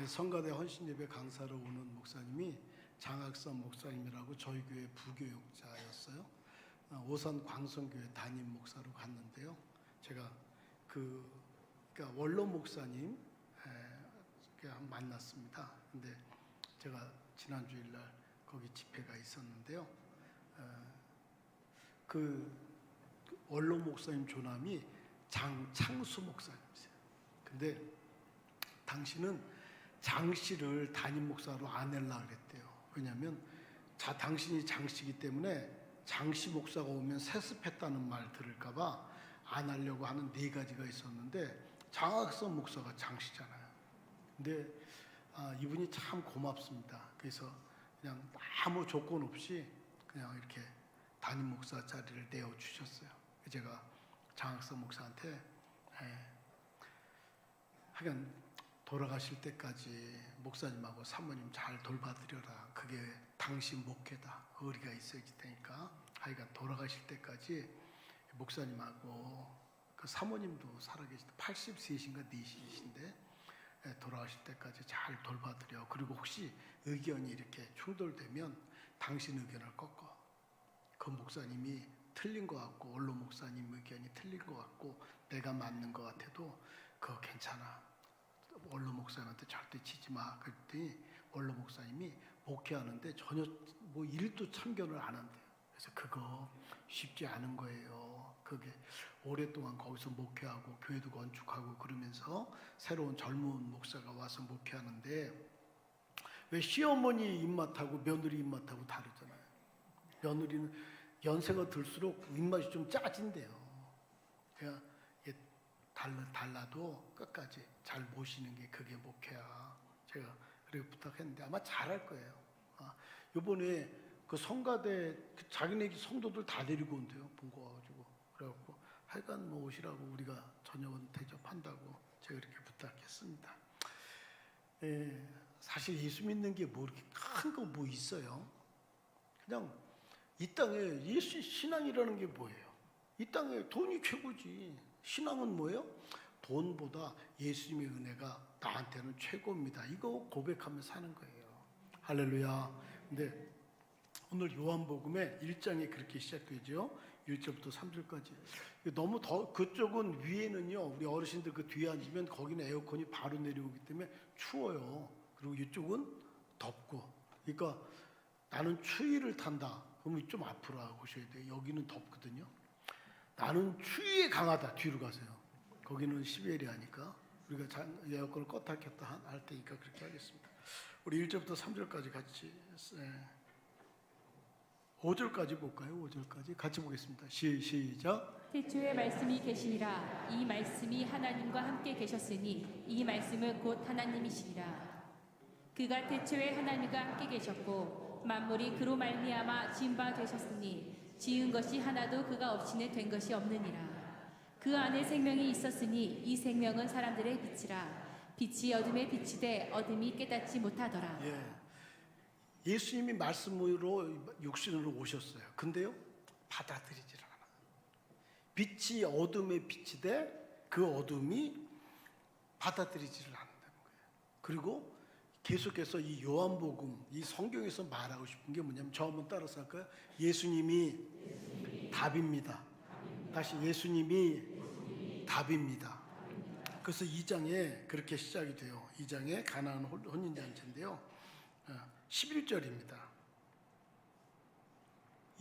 성가대 헌신예배 강사로 오는 목사님이 장학선 목사님이라고 저희 교회 부교육자였어요. 오산 광성교회 담임 목사로 갔는데요. 제가 그러니까 원로 목사님 만났습니다. 근데 제가 지난 주일날 거기 집회가 있었는데요. 그 원로 목사님 조남이 장창수 목사님이세요. 근데 당신은 장씨를 담임 목사로 안 내려고 그랬대요. 왜냐하면 당신이 장씨이기 때문에 장씨 목사가 오면 세습했다는 말 들을까봐 안 하려고 하는 4가지가 있었는데 장학선 목사가 장씨잖아요. 근데 이분이 참 고맙습니다. 그래서 그냥 아무 조건 없이 그냥 이렇게 담임 목사 자리를 내어주셨어요. 제가 장학선 목사한테 하여간 돌아가실 때까지 목사님하고 사모님 잘 돌봐드려라. 그게 당신 목회다. 의리가 있어야 되니까. 하여간 돌아가실 때까지 목사님하고 그 사모님도 살아계시다. 83인가 4이신데 돌아가실 때까지 잘 돌봐드려. 그리고 혹시 의견이 이렇게 충돌되면 당신 의견을 꺾어. 그 목사님이 틀린 것 같고 원로 목사님 의견이 틀린 것 같고 내가 맞는 것 같아도 그거 괜찮아. 원로 목사님한테 절대 치지 마. 그랬더니 원로 목사님이 목회하는데 전혀 뭐 일도 참견을 안 한대요. 그래서 그거 쉽지 않은 거예요. 그게 오랫동안 거기서 목회하고 교회도 건축하고 그러면서 새로운 젊은 목사가 와서 목회하는데 왜 시어머니 입맛하고 며느리 입맛하고 다르잖아요. 며느리는 연세가 들수록 입맛이 좀 짜진대요. 그냥 달라도 끝까지 잘 모시는 게 그게 목회야. 제가 그렇게 부탁했는데 아마 잘할 거예요. 이번에 그 성가대 자기네 성도들 다 데리고 온대요. 본거 가지고 그래갖고 하여간 뭐 오시라고 우리가 저녁 대접한다고 제가 이렇게 부탁했습니다. 사실 예수 믿는 게 뭐 이렇게 큰 거 뭐 있어요? 그냥 이 땅에 예수 신앙이라는 게 뭐예요? 이 땅에 돈이 최고지. 신앙은 뭐예요? 돈보다 예수님의 은혜가 나한테는 최고입니다. 이거 고백하며 사는 거예요. 할렐루야. 근데 오늘 요한복음의 1장에 그렇게 시작되죠. 1절부터 3절까지. 너무 그쪽은 위에는요. 우리 어르신들 그 뒤에 앉으면 거기는 에어컨이 바로 내려오기 때문에 추워요. 그리고 이쪽은 덥고. 그러니까 나는 추위를 탄다. 그러면 좀 앞으로 오셔야 돼요. 여기는 덥거든요. 나는 추위에 강하다. 뒤로 가세요. 거기는 시베리아 하니까 우리가 에어컨을 껐다 켰다 할 테니까 그렇게 하겠습니다. 우리 1절부터 3절까지 같이 5절까지 볼까요? 5절까지 같이 보겠습니다. 시작. 태초에 말씀이 계시니라. 이 말씀이 하나님과 함께 계셨으니 이 말씀은 곧 하나님이시니라. 그가 태초에 하나님과 함께 계셨고 만물이 그로 말미암아 지은 바 되셨으니 지은 것이 하나도 그가 없이는 된 것이 없느니라. 그 안에 생명이 있었으니 이 생명은 사람들의 빛이라. 빛이 어둠에 비치되 어둠이 깨닫지 못하더라. 예수님이 말씀으로 육신으로 오셨어요. 근데요 받아들이질 않아요. 빛이 어둠에 비치되 그 어둠이 받아들이지를 않는다는 거예요. 그리고 계속해서 이 요한복음, 이 성경에서 말하고 싶은 게 뭐냐면 저 한번 따라서 할까요? 예수님이 답입니다. 다시 예수님이 답입니다. 그래서 2장에 그렇게 시작이 돼요. 2장에 가나안 혼인잔치인데요. 11절입니다.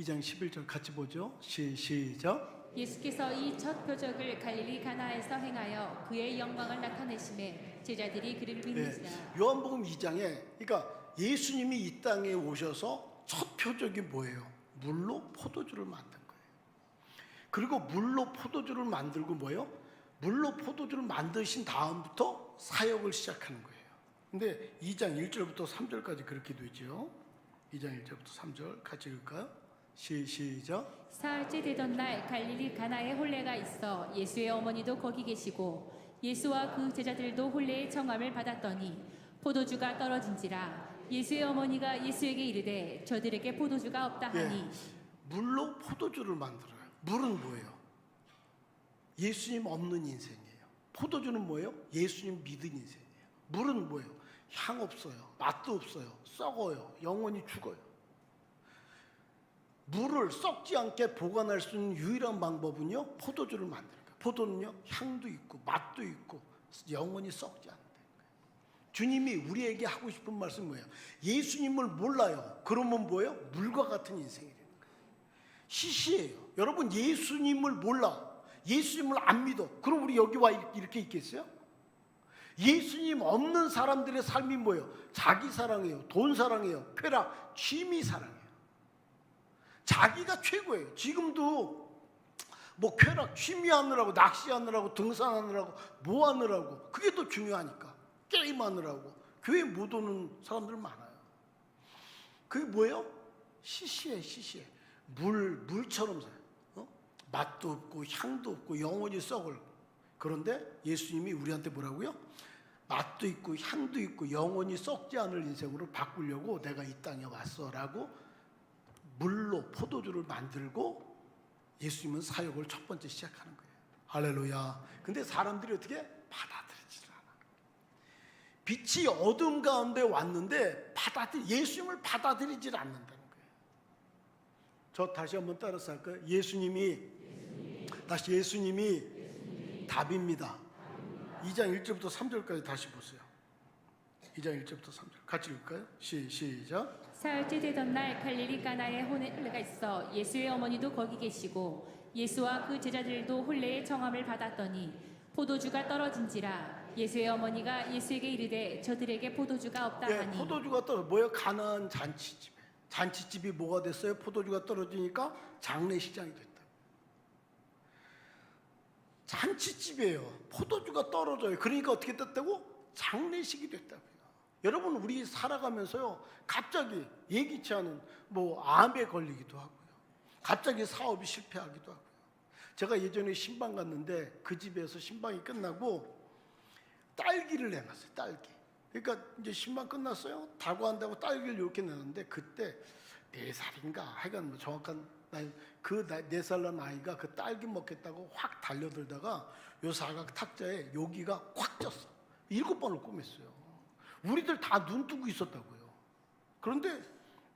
2장 11절 같이 보죠. 시작. 예수께서 이 첫 표적을 갈릴리 가나에서 행하여 그의 영광을 나타내심에 제자들이 그를 믿으시라. 요한복음 2장에 그러니까 예수님이 이 땅에 오셔서 첫 표적이 뭐예요? 물로 포도주를 만든 거예요. 그리고 물로 포도주를 만들고 뭐예요? 물로 포도주를 만드신 다음부터 사역을 시작하는 거예요. 근데 2장 1절부터 3절까지 그렇게 되죠. 2장 1절부터 3절 같이 읽을까요? 시작. 사흘째 되던 날 갈릴리 가나에 혼례가 있어 예수의 어머니도 거기 계시고 예수와 그 제자들도 혼례의 청함을 받았더니 포도주가 떨어진지라. 예수의 어머니가 예수에게 이르되 저들에게 포도주가 없다 하니. 물로 포도주를 만들어요. 물은 뭐예요? 예수님 없는 인생이에요. 포도주는 뭐예요? 예수님 믿은 인생이에요. 물은 뭐예요? 향 없어요. 맛도 없어요. 썩어요. 영원히 죽어요. 물을 썩지 않게 보관할 수 있는 유일한 방법은요, 포도주를 만드는 거예요. 포도는요, 향도 있고 맛도 있고 영원히 썩지 않는다. 주님이 우리에게 하고 싶은 말씀은 뭐예요? 예수님을 몰라요. 그러면 뭐예요? 물과 같은 인생이라는 거예요. 시시해요. 여러분, 예수님을 몰라, 예수님을 안 믿어. 그럼 우리 여기 와 이렇게 있겠어요? 예수님 없는 사람들의 삶이 뭐예요? 자기 사랑이에요. 돈 사랑이에요. 쾌락, 취미 사랑이에요. 자기가 최고예요. 지금도 뭐 쾌락, 취미하느라고, 낚시하느라고, 등산하느라고, 뭐 하느라고, 그게 더 중요하니까 게임하느라고 교회 못 오는 사람들 많아요. 그게 뭐예요? 시시해. 물처럼 살아요. 맛도 없고 향도 없고 영원히 썩을. 그런데 예수님이 우리한테 뭐라고요? 맛도 있고 향도 있고 영원히 썩지 않을 인생으로 바꾸려고 내가 이 땅에 왔어라고 물로 포도주를 만들고 예수님은 사역을 첫 번째 시작하는 거예요. 할렐루야. 근데 사람들이 어떻게 받아들이질 않아. 빛이 어둠 가운데 왔는데 예수님을 받아들이질 않는다는 거예요. 저 다시 한번 따라서 할까요? 예수님이 답입니다. 2장 1절부터 3절까지 다시 보세요. 2장 1절부터 3절 같이 읽을까요? 시작. 사흘째 되던 날 갈릴리 가나에 혼례가 있어 예수의 어머니도 거기 계시고 예수와 그 제자들도 혼례의 정함을 받았더니 포도주가 떨어진지라 예수의 어머니가 예수에게 이르되 저들에게 포도주가 없다 하니. 포도주가 뭐예요? 가나안 잔치집에. 잔치집이 뭐가 됐어요? 포도주가 떨어지니까 장례식장이 됐다. 잔치집이에요. 포도주가 떨어져요. 그러니까 어떻게 됐다고? 장례식이 됐다고요. 여러분, 우리 살아가면서요, 갑자기 예기치 않은 암에 걸리기도 하고요. 갑자기 사업이 실패하기도 하고요. 제가 예전에 신방 갔는데 그 집에서 신방이 끝나고 딸기를 내놨어요. 딸기. 그러니까 이제 신방 끝났어요. 다과한다고 딸기를 이렇게 내놨는데 그때 4살인가 하여간 정확한 나이, 그 4살 난 아이가 그 딸기 먹겠다고 확 달려들다가 요 사각 탁자에 여기가 꽉 쪘어. 7번을 꼬맸어요. 우리들 다 눈 뜨고 있었다고요. 그런데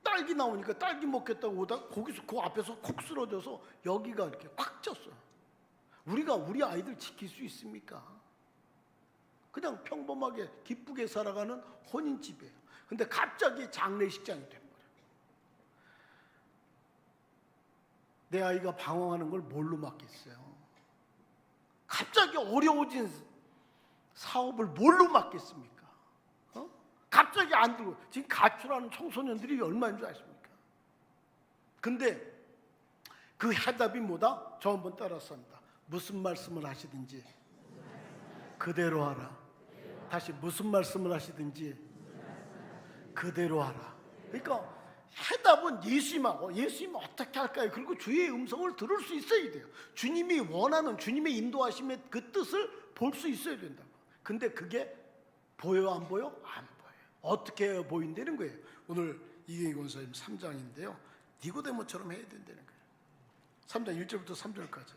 딸기 나오니까 딸기 먹겠다고 오다 거기서 그 앞에서 콕 쓰러져서 여기가 이렇게 꽉 쪘어요. 우리가 우리 아이들 지킬 수 있습니까? 그냥 평범하게 기쁘게 살아가는 혼인집이에요. 근데 갑자기 장례식장이 된 거예요. 내 아이가 방황하는 걸 뭘로 막겠어요? 갑자기 어려워진 사업을 뭘로 막겠습니까? 갑자기 안 들고 지금 가출하는 청소년들이 얼마인 줄 아십니까? 근데 그 해답이 뭐다? 저 한번 따라서 합니다. 무슨 말씀을 하시든지 그대로 하라. 다시 무슨 말씀을 하시든지 그대로 하라. 그러니까 해답은 예수님 어떻게 할까요? 그리고 주의 음성을 들을 수 있어야 돼요. 주님이 원하는 주님의 인도하심의 그 뜻을 볼 수 있어야 된다고. 근데 그게 보여 안 보여? 안 보여요. 어떻게 보인다는 거예요? 오늘 이경희 권사님 3장인데요. 니고데모처럼 해야 된다는 거예요. 3장 1절부터 3절까지.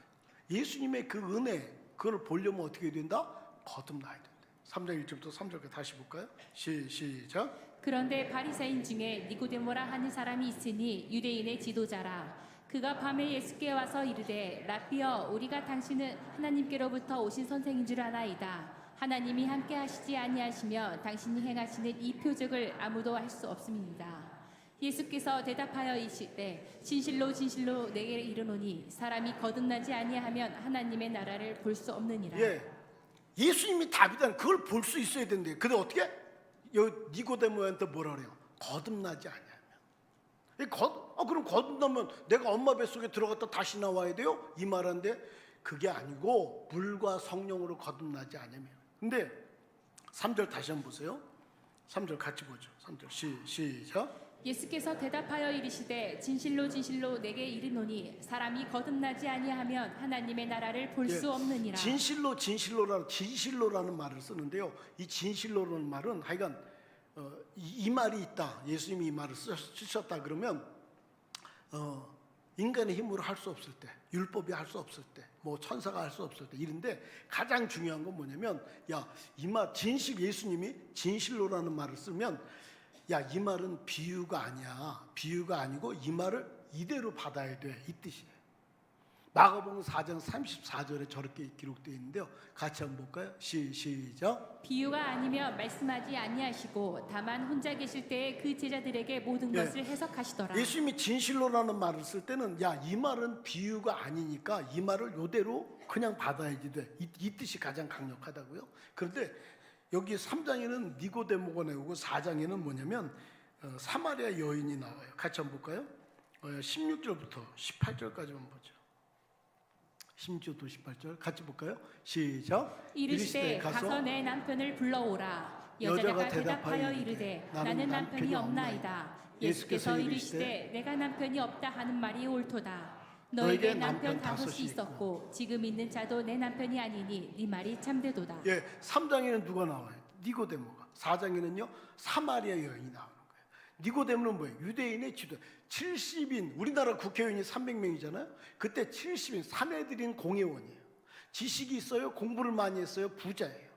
예수님의 그 은혜, 그걸 보려면 어떻게 해야 된다? 거듭나야 된다. 3장 1절부터 3절까지 다시 볼까요? 시작. 그런데 바리새인 중에 니고데모라 하는 사람이 있으니 유대인의 지도자라. 그가 밤에 예수께 와서 이르되 라삐여, 우리가 당신은 하나님께로부터 오신 선생인 줄 아나이다. 하나님이 함께 하시지 아니하시며 당신이 행하시는 이 표적을 아무도 할 수 없습니다. 예수께서 대답하여 이르시되 진실로 진실로 내게 이르노니 사람이 거듭나지 아니하면 하나님의 나라를 볼 수 없느니라. 예수님이 답이다. 그걸 볼 수 있어야 된대. 근데 어떻게? 니고데모한테 뭐라 그래요? 거듭나지 아니하면. 그럼 거듭나면 내가 엄마 뱃속에 들어갔다 다시 나와야 돼요? 이 말인데 그게 아니고 물과 성령으로 거듭나지 아니하면. 근데 3절 다시 한번 보세요. 3절 같이 보죠. 3절 시작. 예수께서 대답하여 이르시되 진실로 진실로 내게 이르노니 사람이 거듭나지 아니하면 하나님의 나라를 볼 수 없느니라. 진실로라는 말을 쓰는데요. 이 진실로라는 말은 하여간 이 말이 있다. 예수님이 이 말을 쓰셨다 그러면 인간의 힘으로 할 수 없을 때, 율법이 할 수 없을 때, 뭐 천사가 할 수 없을 때 이런데 가장 중요한 건 뭐냐면 이 말 진실 예수님이 진실로라는 말을 쓰면 이 말은 비유가 아니야. 비유가 아니고 이 말을 이대로 받아야 돼. 이 뜻이에요. 마가복음 4장 34절에 저렇게 기록되어 있는데요. 같이 한번 볼까요? 시작. 비유가 아니면 말씀하지 아니하시고 다만 혼자 계실 때에 그 제자들에게 모든 것을 해석하시더라. 예수님이 진실로라는 말을 쓸 때는 이 말은 비유가 아니니까 이 말을 이대로 그냥 받아야지 돼. 이 뜻이 가장 강력하다고요. 그런데 여기 3장에는 니고데모가 나오고 4장에는 뭐냐면 사마리아 여인이 나와요. 같이 한번 볼까요? 16절부터 18절까지만 보죠. 16절 18절 같이 볼까요? 시작. 이르시되 가서 내 남편을 불러오라. 여자가 대답하여 이르되 나는 남편이 없나이다. 예수께서 이르시되 내가 남편이 없다 하는 말이 옳도다. 너에게 남편 5이 있었고 지금 있는 자도 내 남편이 아니니 네 말이 참되도다. 3장에는 누가 나와요? 니고데모가. 4장에는요 사마리아 여인이 나오는 거예요. 니고데모는 뭐예요? 유대인의 지도 70인, 우리나라 국회의원이 300명이잖아요. 그때 70인 사내들인 공회원이에요. 지식이 있어요. 공부를 많이 했어요. 부자예요.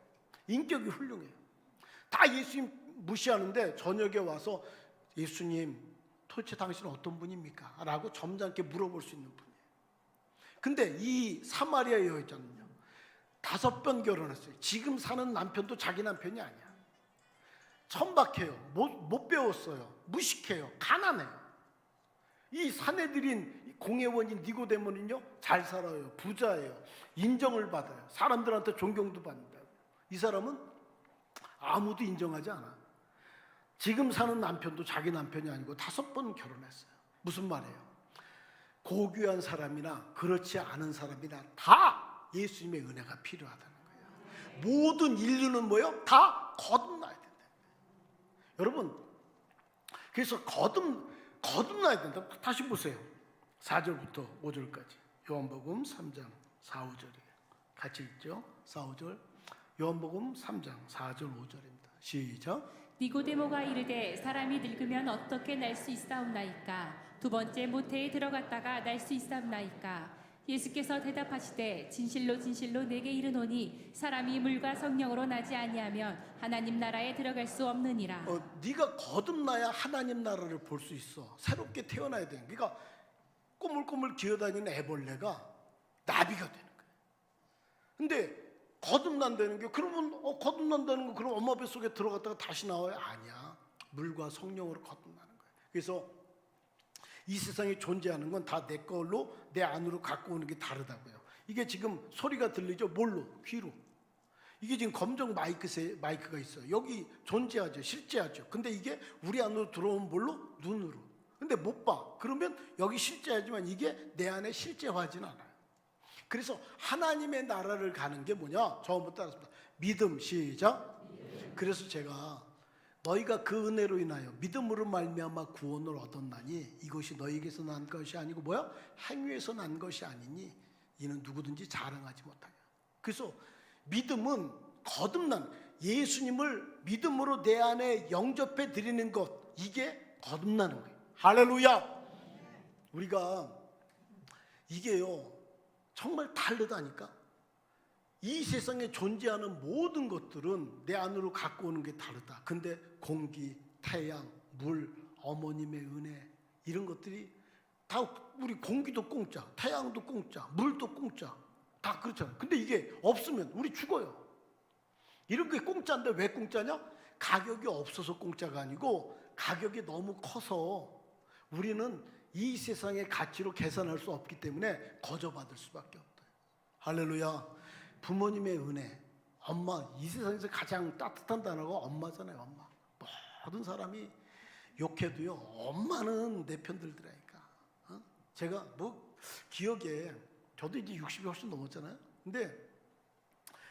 인격이 훌륭해요. 다 예수님 무시하는데 저녁에 와서 예수님 도대체 당신은 어떤 분입니까? 라고 점잖게 물어볼 수 있는 분이에요. 근데 이 사마리아 여자는요 5번 결혼했어요. 지금 사는 남편도 자기 남편이 아니야. 천박해요. 못 배웠어요. 무식해요. 가난해요. 이 사내들인 공회원인 니고데모는요 잘 살아요. 부자예요. 인정을 받아요. 사람들한테 존경도 받는다. 이 사람은 아무도 인정하지 않아. 지금 사는 남편도 자기 남편이 아니고 5번 결혼했어요. 무슨 말이에요? 고귀한 사람이나 그렇지 않은 사람이나 다 예수님의 은혜가 필요하다는 거예요. 모든 인류는 뭐예요? 다 거듭나야 된다. 여러분, 그래서 거듭나야 된다. 다시 보세요. 4절부터 5절까지. 요한복음 3장 4, 5절이에요. 같이 읽죠. 4, 5절. 요한복음 3장 4절 5절입니다. 시작. 니고데모가 이르되 사람이 늙으면 어떻게 날 수 있사옵나이까? 2번째 모태에 들어갔다가 날 수 있사옵나이까? 예수께서 대답하시되 진실로 진실로 내게 이르노니 사람이 물과 성령으로 나지 아니하면 하나님 나라에 들어갈 수 없느니라. 네가 거듭나야 하나님 나라를 볼 수 있어. 새롭게 태어나야 돼. 그러니까 꼬물꼬물 기어다니는 애벌레가 나비가 되는 거야. 근데 거듭난다는 게 그러면 거듭난다는 거 그럼 엄마 뱃속에 들어갔다가 다시 나와요? 아니야. 물과 성령으로 거듭나는 거야. 그래서 이 세상에 존재하는 건 다 내 걸로 내 안으로 갖고 오는 게 다르다고요. 이게 지금 소리가 들리죠? 뭘로? 귀로. 이게 지금 검정 마이크가 있어요. 여기 존재하죠. 실제하죠. 근데 이게 우리 안으로 들어온 뭘로? 눈으로. 근데 못 봐. 그러면 여기 실제하지만 이게 내 안에 실제화하지는 않아요. 그래서 하나님의 나라를 가는 게 뭐냐? 처음부터 알았습니다. 믿음. 시작. 그래서 제가 너희가 그 은혜로 인하여 믿음으로 말미암아 구원을 얻었나니 이것이 너희에게서 난 것이 아니고 뭐야? 행위에서 난 것이 아니니 이는 누구든지 자랑하지 못하냐. 그래서 믿음은 거듭난 예수님을 믿음으로 내 안에 영접해 드리는 것, 이게 거듭나는 거예요. 할렐루야. 우리가 이게요 정말 다르다니까. 이 세상에 존재하는 모든 것들은 내 안으로 갖고 오는 게 다르다. 근데 공기, 태양, 물, 어머님의 은혜 이런 것들이 다 우리 공기도 공짜, 태양도 공짜, 물도 공짜 다 그렇잖아요. 근데 이게 없으면 우리 죽어요. 이런 게 공짜인데 왜 공짜냐? 가격이 없어서 공짜가 아니고 가격이 너무 커서 우리는 이 세상의 가치로 계산할 수 없기 때문에 거저받을 수밖에 없다. 할렐루야. 부모님의 은혜, 엄마, 이 세상에서 가장 따뜻한 단어가 엄마잖아요. 엄마. 모든 사람이 욕해도요 엄마는 내 편 들더라니까. 제가 뭐 기억에 저도 이제 60이 훨씬 넘었잖아요. 근데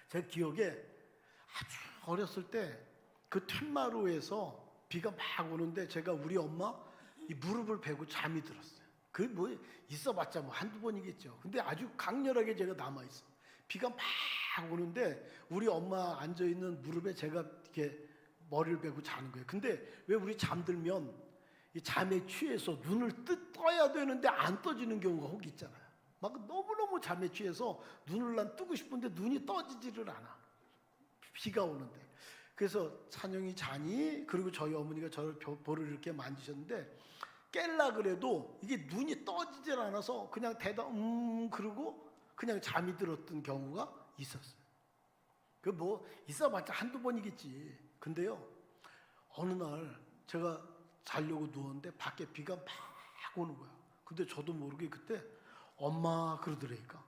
제 기억에 아주 어렸을 때 그 툇마루에서 비가 막 오는데 제가 우리 엄마 이 무릎을 베고 잠이 들었어요. 그 뭐 있어봤자 뭐 한두 번이겠죠. 근데 아주 강렬하게 제가 남아있어. 비가 막 오는데 우리 엄마 앉아있는 무릎에 제가 이렇게 머리를 베고 자는 거예요. 근데 왜 우리 잠들면 이 잠에 취해서 눈을 떠야 되는데 안 떠지는 경우가 혹 있잖아요. 막 너무너무 잠에 취해서 눈을 난 뜨고 싶은데 눈이 떠지지를 않아. 비가 오는데. 그래서 찬영이 자니? 그리고 저희 어머니가 저를 볼을 이렇게 만지셨는데 깰라 그래도 이게 눈이 떠지질 않아서 그냥 대답 그러고 그냥 잠이 들었던 경우가 있었어요. 그 뭐 있어봤자 한두 번이겠지. 근데요, 어느 날 제가 자려고 누웠는데 밖에 비가 막 오는 거야. 근데 저도 모르게 그때 엄마 그러더라니까.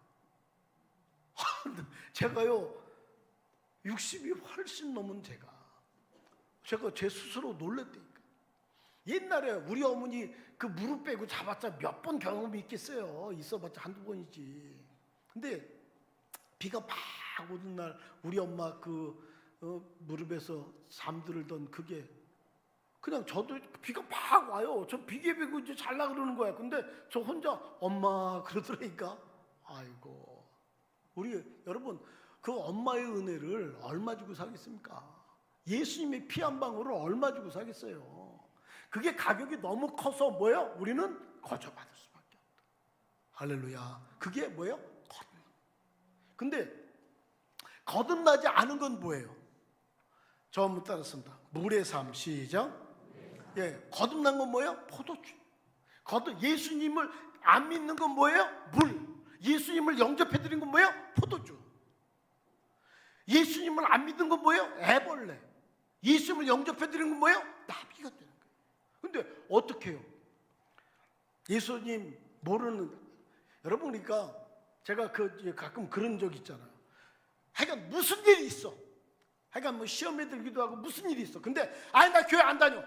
제가요 60이 훨씬 넘은 제가 제 스스로 놀랬다니까. 옛날에 우리 어머니 그 무릎 빼고 잡았자 몇 번 경험이 있겠어요. 있어봤자 한두 번이지. 근데 비가 막 오는 날 우리 엄마 무릎에서 잠들던 그게 그냥 저도 비가 막 와요. 저 비계 베고 이제 잘라 그러는 거야. 근데 저 혼자 엄마 그러더라니까. 아이고, 우리 여러분 그 엄마의 은혜를 얼마 주고 사겠습니까? 예수님의 피 한 방울을 얼마 주고 사겠어요? 그게 가격이 너무 커서 뭐예요? 우리는 거저받을 수밖에 없다. 할렐루야. 그게 뭐예요? 거듭. 근데 거듭나지 않은 건 뭐예요? 저 한번 따랐습니다. 물의 삶 시작. 예, 거듭난 건 뭐예요? 포도주. 예수님을 안 믿는 건 뭐예요? 물. 예수님을 영접해드린 건 뭐예요? 포도주. 예수님을 안 믿는 건 뭐예요? 애벌레. 예수님을 영접해드린 건 뭐예요? 나비가 되는 거예요. 근데 어떻게 해요? 예수님 모르는, 여러분, 그러니까 제가 가끔 그런 적 있잖아요. 하여간 무슨 일이 있어. 하여간 뭐 시험에 들기도 하고 무슨 일이 있어. 근데 나 교회 안 다녀.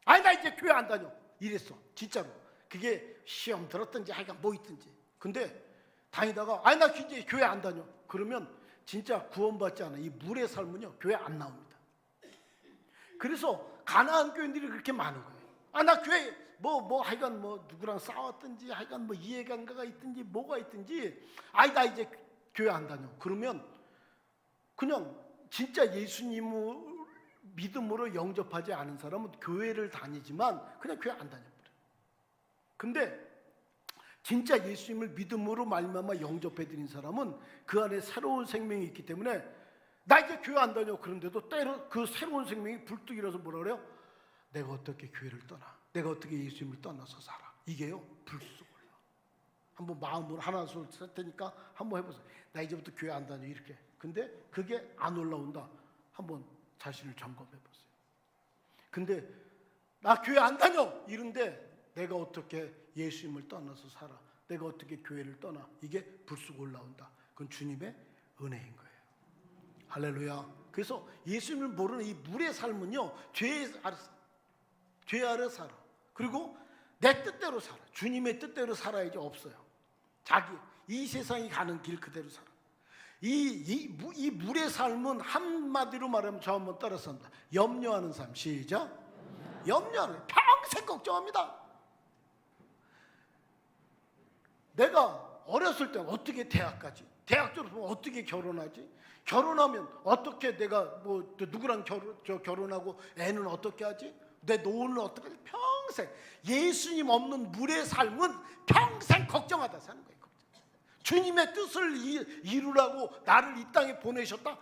나 이제 교회 안 다녀. 이랬어. 진짜로. 그게 시험 들었든지 하여간 뭐 있든지. 근데 다니다가 나 이제 교회 안 다녀. 그러면 진짜 구원받지 않아. 이 물의 삶은요 교회 안 나옵니다. 그래서 가나안 교인들이 그렇게 많은 거예요. 나 교회 하여간 누구랑 싸웠든지 하여간 이해관계가 있든지 뭐가 있든지 나 이제 교회 안 다녀. 그러면 그냥 진짜 예수님을 믿음으로 영접하지 않은 사람은 교회를 다니지만 그냥 교회 안 다녀버려요. 근데 진짜 예수님을 믿음으로 말미암아 영접해드린 사람은 그 안에 새로운 생명이 있기 때문에 나 이제 교회 안 다녀. 그런데도 때로 그 새로운 생명이 불뚝 일어서 뭐라 그래요? 내가 어떻게 교회를 떠나? 내가 어떻게 예수님을 떠나서 살아? 이게요 불쑥 올라. 한번 마음으로 하나 둘 셋 테니까 한번 해보세요. 나 이제부터 교회 안 다녀 이렇게. 근데 그게 안 올라온다. 한번 자신을 점검해 보세요. 근데 나 교회 안 다녀 이런데 내가 어떻게 예수님을 떠나서 살아? 내가 어떻게 교회를 떠나? 이게 불쑥 올라온다. 그건 주님의 은혜인 거예요. 할렐루야. 그래서 예수님을 모르는 이 물의 삶은요 죄 아래 살아. 그리고 내 뜻대로 살아. 주님의 뜻대로 살아야지 없어요. 이 세상이 가는 길 그대로 살아. 이 물의 삶은 한마디로 말하면 저 한번 따라서합니다. 염려하는 삶. 시작. 염려하는, 평생 걱정합니다. 내가 어렸을 때 어떻게 대학까지, 대학 졸업하면 어떻게 결혼하지? 결혼하면 어떻게 내가 누구랑 결혼하고 애는 어떻게 하지? 내 노후는 어떻게 하지? 평생 예수님 없는 물의 삶은 평생 걱정하다 사는 거예요. 주님의 뜻을 이루라고 나를 이 땅에 보내셨다.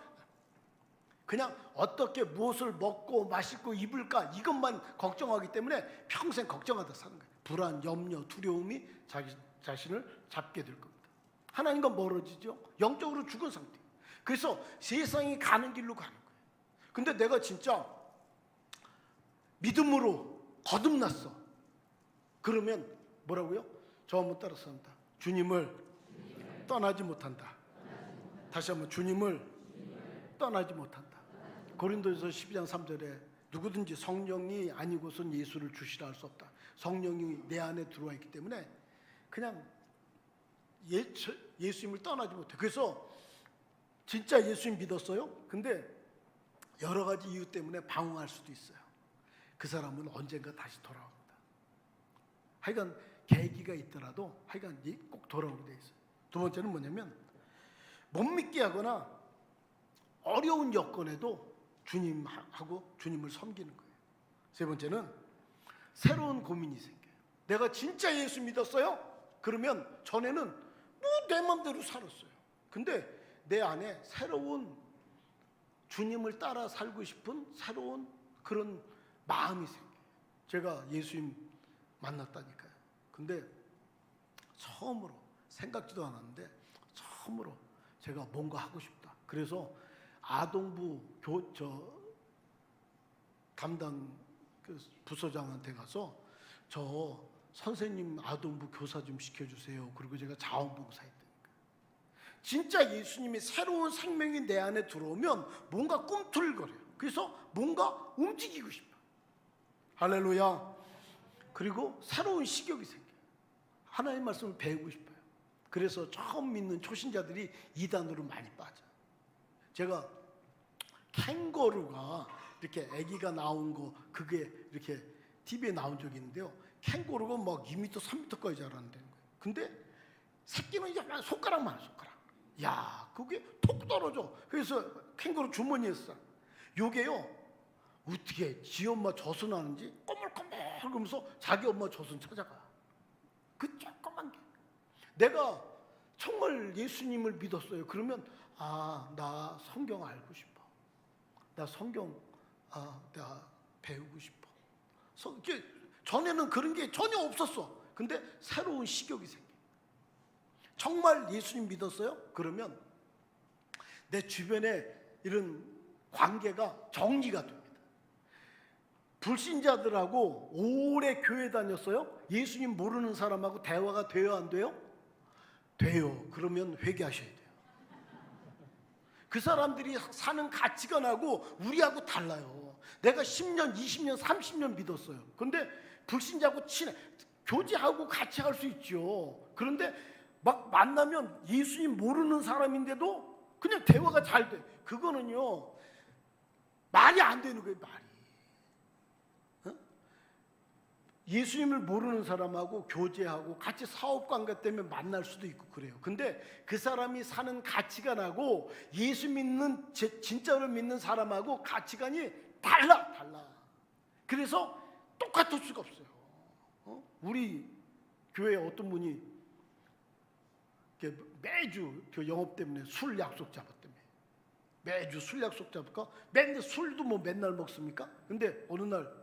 그냥 어떻게 무엇을 먹고 마시고 입을까 이것만 걱정하기 때문에 평생 걱정하다 사는 거예요. 불안, 염려, 두려움이 자신을 잡게 될 겁니다. 하나님과 멀어지죠. 영적으로 죽은 상태. 그래서 세상이 가는 길로 가는 거예요. 근데 내가 진짜 믿음으로 거듭났어. 그러면 뭐라고요? 저 한번 따라서 합니다. 주님을 떠나지 못한다. 다시 한번 주님을 떠나지 못한다. 고린도전서 12장 3절에 누구든지 성령이 아니고선 예수를 주시라 할 수 없다. 성령이 내 안에 들어와 있기 때문에 그냥 예수님을 떠나지 못해. 그래서 진짜 예수님 믿었어요. 근데 여러 가지 이유 때문에 방황할 수도 있어요. 그 사람은 언젠가 다시 돌아옵니다. 하여간 계기가 있더라도 하여간 꼭 돌아오게 돼 있어요. 두 번째는 뭐냐면 못 믿게 하거나 어려운 여건에도 주님하고 주님을 섬기는 거예요. 세 번째는 새로운 고민이 생겨요. 내가 진짜 예수 믿었어요? 그러면 전에는 뭐 내 맘대로 살았어요. 근데 내 안에 새로운 주님을 따라 살고 싶은 새로운 그런 마음이 생겨요. 제가 예수님 만났다니까요. 근데 처음으로 생각지도 않았는데 처음으로 제가 뭔가 하고 싶다. 그래서 아동부 담당 그 부서장한테 가서 저 선생님 아동부 교사 좀 시켜주세요. 그리고 제가 자원봉사 했다니까. 진짜 예수님이 새로운 생명이 내 안에 들어오면 뭔가 꿈틀거려요. 그래서 뭔가 움직이고 싶어. 할렐루야. 그리고 새로운 식욕이 생겨요. 하나님 말씀을 배우고 싶어요. 그래서 처음 믿는 초신자들이 이단으로 많이 빠져요. 제가 캥거루가 이렇게 아기가 나온 거 그게 이렇게 TV에 나온 적이 있는데요. 캥거루가 막 2m, 3m까지 자란다는 거예요. 근데 새끼는 이제 손가락만 해, 손가락. 야, 그게 톡 떨어져. 그래서 캥거루 주머니에 써. 요게요, 어떻게 지 엄마 젖은 하는지 꼬물꼬물 그러면서 자기 엄마 젖은 찾아가. 그 조그만 게. 내가 정말 예수님을 믿었어요. 그러면 나 성경 알고 싶어. 나 성경 나 배우고 싶어. 전에는 그런 게 전혀 없었어. 근데 새로운 식욕이 생겨. 정말 예수님 믿었어요? 그러면 내 주변에 이런 관계가 정리가 됩니다. 불신자들하고 오래 교회 다녔어요? 예수님 모르는 사람하고 대화가 돼요, 안 돼요? 돼요. 그러면 회개하셔야 돼요. 그 사람들이 사는 가치관하고 우리하고 달라요. 내가 10년, 20년, 30년 믿었어요. 근데 불신자하고 교제하고 같이 할 수 있죠. 그런데 막 만나면 예수님 모르는 사람인데도 그냥 대화가 잘 돼. 그거는요, 말이 안 되는 거예요, 말이. 예수님을 모르는 사람하고 교제하고 같이 사업관계 때문에 만날 수도 있고 그래요. 근데 그 사람이 사는 가치관하고 예수 믿는 진짜로 믿는 사람하고 가치관이 달라. 그래서 똑같을 수가 없어요. 우리 교회에 어떤 분이 매주 그 영업 때문에 술 약속 잡았다며. 매주 술 약속 잡을까? 맨날 술도 뭐 맨날 먹습니까? 근데 어느 날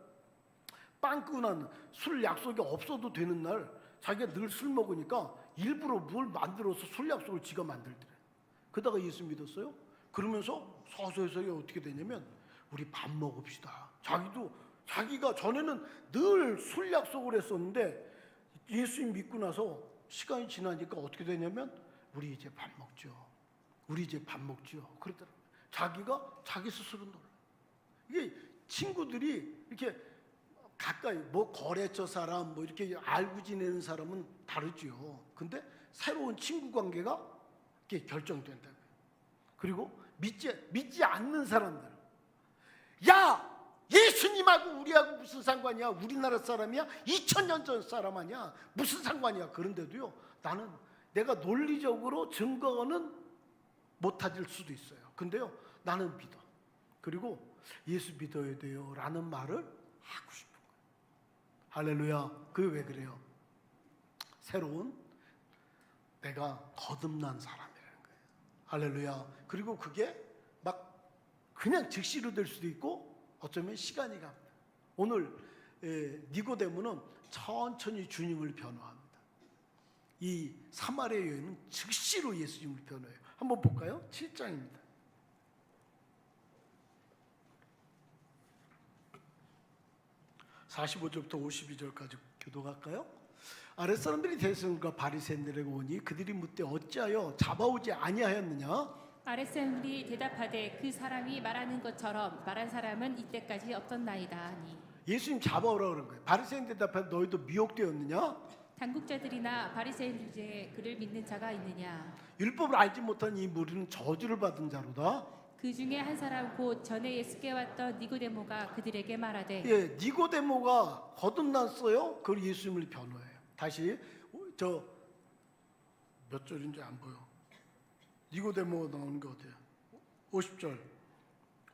빵 끄고 난 술 약속이 없어도 되는 날 자기가 늘 술 먹으니까 일부러 뭘 만들어서 술 약속을 지가 만들더래. 그러다가 예수 믿었어요. 그러면서 서서히 어떻게 되냐면 우리 밥 먹읍시다. 자기가 전에는 늘 술 약속을 했었는데 예수님 믿고 나서 시간이 지나니까 어떻게 되냐면 우리 이제 밥 먹죠. 그러더라고요. 자기가 자기 스스로 놀라. 이게 친구들이 이렇게 가까이 뭐 거래처 사람 뭐 이렇게 알고 지내는 사람은 다르죠. 근데 새로운 친구 관계가 이렇게 결정된다. 그리고 믿지 않는 사람들, 야 예수님하고 우리하고 무슨 상관이야? 우리나라 사람이야? 2000년 전 사람 아니야? 무슨 상관이야? 그런데도요, 나는 내가 논리적으로 증거는 못 찾을 수도 있어요. 근데요, 나는 믿어. 그리고 예수 믿어야 돼요 라는 말을 하고 싶어. 할렐루야. 그게 왜 그래요? 새로운 내가 거듭난 사람이라는 거예요. 할렐루야. 그리고 그게 막 그냥 즉시로 될 수도 있고 어쩌면 시간이 갑니다. 오늘 니고데모는 천천히 주님을 변호합니다. 이 사마리아 여인은 즉시로 예수님을 변호해요. 한번 볼까요? 7장입니다. 45절부터 52절까지 교독할까요? 아랫사람들이 대성과 바리새인들에게 오니 그들이 묻되 어찌하여 잡아오지 아니하였느냐? 아랫사람들이 대답하되 그 사람이 말하는 것처럼 말한 사람은 이때까지 없었나이다 하니. 예수님 잡아오라 그런 거예요. 바리새인 대답하되 너희도 미혹되었느냐? 당국자들이나 바리새인들 중에 그를 믿는 자가 있느냐? 율법을 알지 못한 이 무리는 저주를 받은 자로다. 그 중에 한 사람 곧 전에 예수께 왔던 니고데모가 그들에게 말하되, 니고데모가 거듭났어요. 그걸 예수님을 변호해요. 다시 저 몇 절인지 안 보여. 니고데모가 나오는 게 어때요? 50절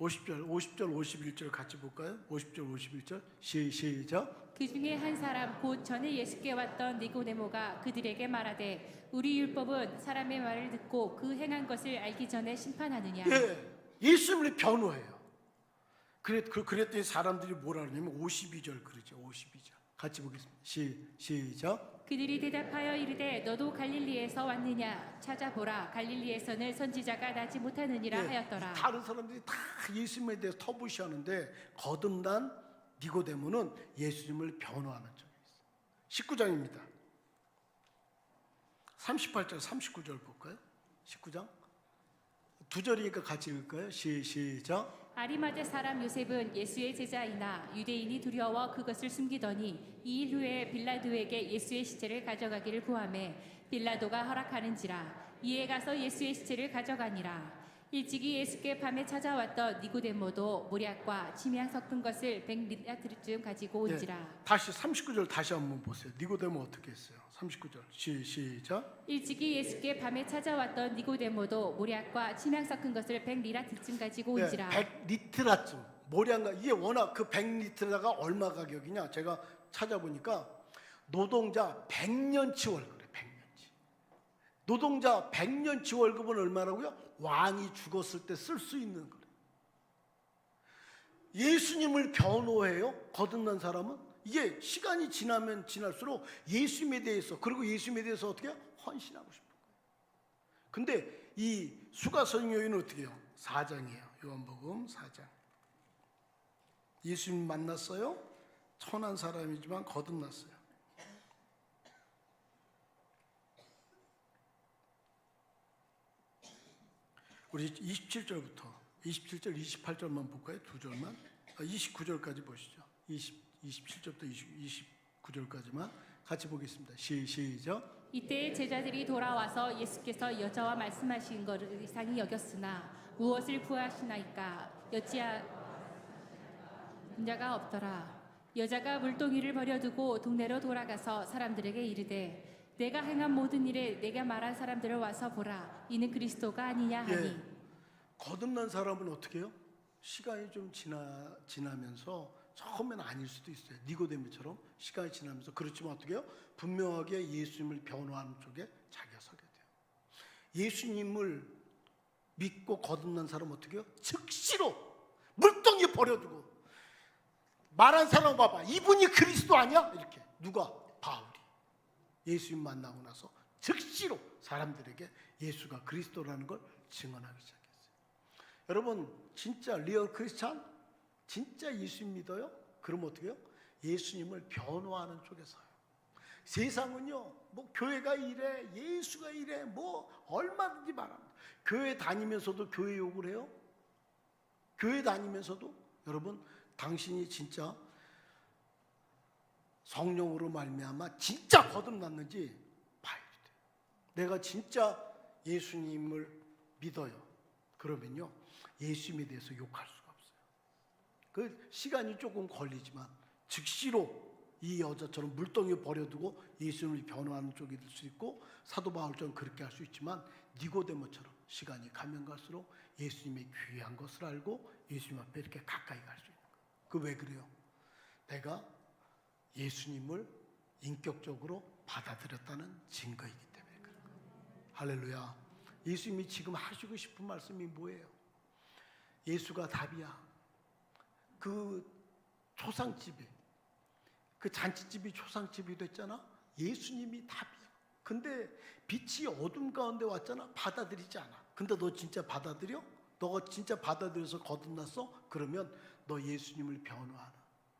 50절, 51절 같이 볼까요? 50절, 51절 시작. 그 중에 한 사람 곧 전에 예수께 왔던 니고데모가 그들에게 말하되 우리 율법은 사람의 말을 듣고 그 행한 것을 알기 전에 심판하느냐. 예수님을 변호해요. 그랬더니 사람들이 뭐라 그러냐면 52절 그러죠. 52절 같이 보겠습니다. 시작. 그들이 대답하여 이르되 너도 갈릴리에서 왔느냐. 찾아보라. 갈릴리에서는 선지자가 나지 못하느니라 하였더라. 다른 사람들이 다 예수님에 대해서 터부시하는데 거듭난 니고데모는 예수님을 변호하는 쪽에 있어요. 19장입니다. 38절 39절 볼까요? 19장 두 절이니까 같이 읽을까요? 시작. 아리마대 사람 요셉은 예수의 제자이나 유대인이 두려워 그것을 숨기더니 2일 후에 빌라도에게 예수의 시체를 가져가기를 구하매 빌라도가 허락하는지라. 이에 가서 예수의 시체를 가져가니라. 일찍이 예수께 밤에 찾아왔던 니고데모도 모략과 침향 섞은 것을 100리터쯤 가지고 온지라. 다시 39절 다시 한번 보세요. 니고데모 어떻게 했어요? 39절 시작. 일찍이 예수께 밤에 찾아왔던 니고데모도 모략과 침향 섞은 것을 100리터쯤 가지고 온지라. 100리트라쯤 모략가 이게 워낙 그 100리트라가 얼마 가격이냐? 제가 찾아보니까 노동자 100년치 월급이에요. 100년치. 노동자 100년치 월급은 얼마라고요? 왕이 죽었을 때 쓸 수 있는 거예요. 예수님을 변호해요. 거듭난 사람은 이게 시간이 지나면 지날수록 예수님에 대해서 그리고 예수님에 대해서 어떻게 해요? 헌신하고 싶은 거예요. 근데 이 수가성 여인은 어떻게 해요? 4장이에요. 요한복음 4장. 예수님 만났어요. 천한 사람이지만 거듭났어요. 우리 27절부터 27절, 28절만 볼까요? 두 절만. 29절까지 보시죠. 27절부터 29절까지만 같이 보겠습니다. 시작. 이때 제자들이 돌아와서 예수께서 여자와 말씀하신 것을 이상히 여겼으나 무엇을 구하시나이까 여찌한 자가 없더라. 여자가 물동이를 버려두고 동네로 돌아가서 사람들에게 이르되 내가 행한 모든 일에 내가 말한 사람들을 와서 보라. 이는 그리스도가 아니냐 하니. 거듭난 사람은 어떻게 해요? 시간이 좀 지나면서 처음에는 아닐 수도 있어요. 니고데모처럼 시간이 지나면서. 그렇지만 어떻게 해요? 분명하게 예수님을 변호하는 쪽에 자기가 서게 돼요. 예수님을 믿고 거듭난 사람은 어떻게 해요? 즉시로 물동이 버려두고 말한 사람 봐봐. 이분이 그리스도 아니야? 이렇게. 누가? 바울이. 예수님 만나고 나서 즉시로 사람들에게 예수가 그리스도라는 걸 증언하기 시작했어요. 여러분 진짜 리얼 크리스찬? 진짜 예수님 믿어요? 그럼 어떻게 해요? 예수님을 변호하는 쪽에 서요. 세상은요 뭐 교회가 이래 예수가 이래 뭐 얼마든지 말합니다. 교회 다니면서도 교회 욕을 해요. 교회 다니면서도 여러분 당신이 진짜 성령으로 말미암아 진짜 거듭났는지 봐야 돼요. 내가 진짜 예수님을 믿어요. 그러면요 예수님에 대해서 욕할 수가 없어요. 그 시간이 조금 걸리지만 즉시로 이 여자처럼 물동이 버려두고 예수님을 변호하는 쪽이 될 수 있고 사도 바울처럼 그렇게 할 수 있지만 니고데모처럼 시간이 가면 갈수록 예수님의 귀한 것을 알고 예수님 앞에 이렇게 가까이 갈 수 있는 거예요. 그 왜 그래요? 내가 예수님을 인격적으로 받아들였다는 증거이기 때문에 그런 거예요. 할렐루야. 예수님이 지금 하시고 싶은 말씀이 뭐예요? 예수가 답이야. 그 초상집이 그 잔치집이 초상집이 됐잖아. 예수님이 답이야. 근데 빛이 어둠 가운데 왔잖아. 받아들이지 않아. 근데 너 진짜 받아들여? 너가 진짜 받아들여서 거듭났어? 그러면 너 예수님을 변호하는,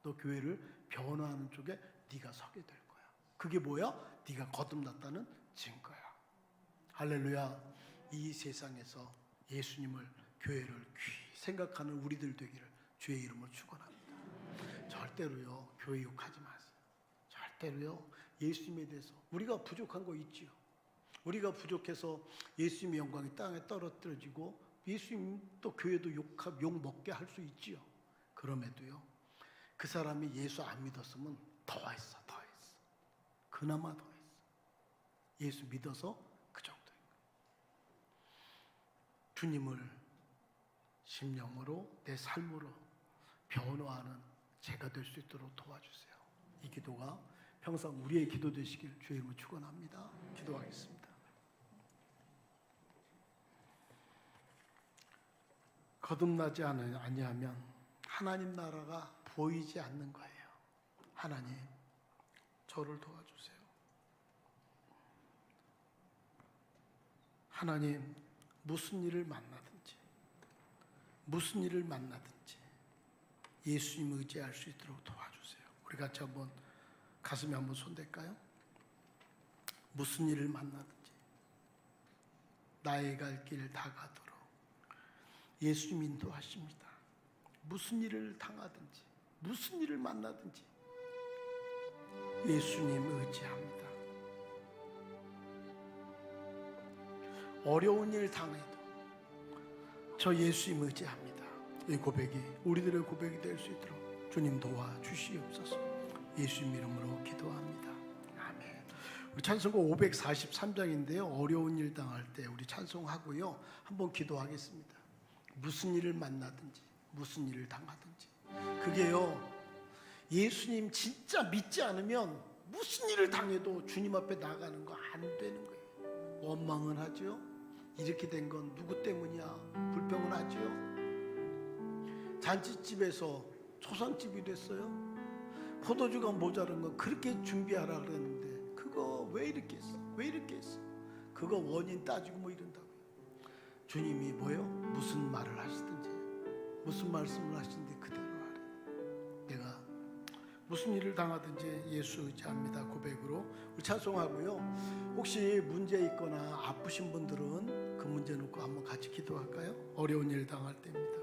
너 교회를 변호하는 쪽에 네가 서게 될 거야. 그게 뭐야? 네가 거듭났다는 증거야. 할렐루야. 이 세상에서 예수님을, 교회를 귀히 생각하는 우리들 되기를 주의 이름으로 축원합니다. 절대로요 교회 욕하지 마세요. 절대로요 예수님에 대해서 우리가 부족한 거 있지요. 우리가 부족해서 예수님의 영광이 땅에 떨어뜨려지고 예수님 또 교회도 욕 먹게 할 수 있지요. 그럼에도요 그 사람이 예수 안 믿었으면 더했어. 그나마 더했어. 예수 믿어서 그 정도인 거예요. 주님을 심령으로 내 삶으로 변화하는 제가 될 수 있도록 도와주세요. 이 기도가 평생 우리의 기도 되시길 주의 이름으로 축원합니다. 기도하겠습니다. 거듭나지 아니하면 하나님 나라가 보이지 않는 거예요. 하나님, 저를 도와주세요. 하나님, 무슨 일을 만나든지 예수님 의지할 수 있도록 도와주세요. 우리 같이 한번 가슴에 한번 손댈까요? 무슨 일을 만나든지 나의 갈 길 다 가도록 예수님 인도하십니다. 무슨 일을 당하든지 무슨 일을 만나든지 예수님 의지합니다. 어려운 일 당해도 저 예수님 의지합니다. 이 고백이 우리들의 고백이 될 수 있도록 주님 도와주시옵소서. 예수님 이름으로 기도합니다. 아멘. 우리 찬송곡 543장인데요. 어려운 일 당할 때 우리 찬송하고요. 한번 기도하겠습니다. 무슨 일을 만나든지 무슨 일을 당하든지 그게요, 예수님 진짜 믿지 않으면 무슨 일을 당해도 주님 앞에 나가는 거 안 되는 거예요. 원망은 하죠. 이렇게 된 건 누구 때문이야? 불평은 하죠. 잔치집에서 초상집이 됐어요. 포도주가 모자란 거 그렇게 준비하라 그랬는데 그거 왜 이렇게 했어? 왜 이렇게 했어? 그거 원인 따지고 뭐 이런다고요. 주님이 뭐요? 무슨 말을 하시든지 무슨 말씀을 하시든지 그대로 하래. 내가 무슨 일을 당하든지 예수 의지합니다. 고백으로 우리 찬송하고요. 혹시 문제 있거나 아프신 분들은 그 문제 놓고 한번 같이 기도할까요? 어려운 일 당할 때입니다.